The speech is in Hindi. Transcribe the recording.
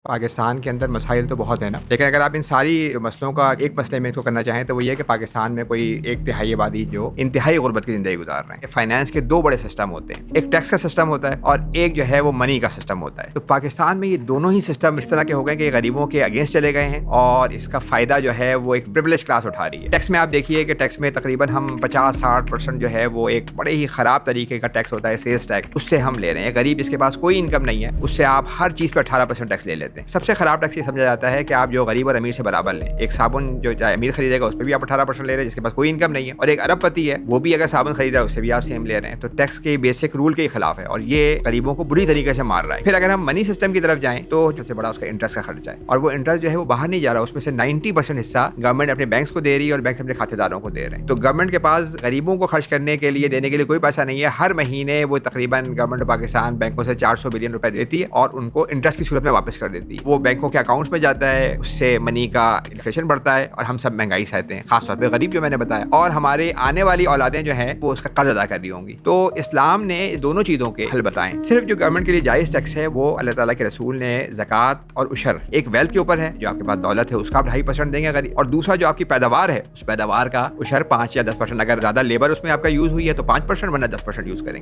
पाकिस्तान के अंदर मसाइल तो बहुत है ना, लेकिन अगर आप इन सारी मसलों का एक मसले में इसको करना चाहें तो वो ये है कि पाकिस्तान में कोई एक तिहाई आबादी जो इंतहाई गुर्बत की ज़िंदगी गुजार रहे हैं। फाइनेंस के दो बड़े सिस्टम होते हैं, एक टैक्स का सिस्टम होता है और एक जो है वो मनी का सिस्टम होता है। तो पाकिस्तान में ये दोनों ही सिस्टम इस तरह के हो गए कि गरीबों के अगेंस्ट चले गए हैं और इसका फ़ायदा जो है वो एक प्रिविलेज क्लास उठा रही है। टैक्स में आप देखिए कि टैक्स में तकरीबन हम 50-60% जो है वो एक बड़े ही ख़राब तरीके का टैक्स होता है, सेल्स टैक्स, उससे हम ले रहे हैं। गरीब जिसके पास कोई इनकम नहीं है उससे आप हर चीज़ पर 18% टैक्स ले लेते हैं। सबसे ख़राब टैक्स ये समझा जाता है कि आप जो गरीब और अमीर से बराबर लें। एक साबुन जो चाहे अमीर खरीदेगा उस पर भी आप 18% ले रहे हैं जिसके पास कोई इनकम नहीं है, और एक अरबपति है वो भी अगर साबुन खरीद रहा है उससे भी आप सेम ले रहे हैं। तो टैक्स के बेसिक रूल के खिलाफ है और ये गरीबों को बुरी तरीके से मार रहा है। फिर अगर हम मनी सिस्टम की तरफ जाएं तो सबसे बड़ा उसका इंटरेस्ट का खर्चा है, और वो इंटरेस्ट जो है वो बाहर नहीं जा रहा, उसमें से 90% हिस्सा गवर्नमेंट अपने बैंक्स को दे रही है और बैंक अपने खातेदारों को दे रहे हैं। तो गवर्नमेंट के पास गरीबों को खर्च करने के लिए देने के लिए कोई पैसा नहीं है। हर महीने वो तकरीबन गवर्नमेंट पाकिस्तान बैंकों से 400 बिलियन रुपए देती है और उनको इंटरेस्ट की सूरत में वापस कर देती है। वो बैंकों के अकाउंट्स में जाता है, उससे मनी का इन्फ्लेशन बढ़ता है और हम सब महंगाई सहते हैं, खासतौर पे गरीब जो मैंने बताया, और हमारे आने वाली औलादें जो हैं वो उसका कर्ज अदा कर रही होंगी। तो इस्लाम ने इस दोनों चीज़ों के हल बताएं। सिर्फ जो गवर्नमेंट के लिए जायज़ टैक्स है वो अल्लाह ताला के रसूल ने ज़कात और उशर, एक वेल्थ के ऊपर है, जो आपके पास दौलत है उसका आप 2.5% देंगे गरीब, और दूसरा जो आपकी पैदावार है उस पैदावार का उशर 5 या 10%, अगर ज़्यादा लेबर उसमें आपका यूज़ हुई है तो 5%, वरना 10% यूज़ करेंगे।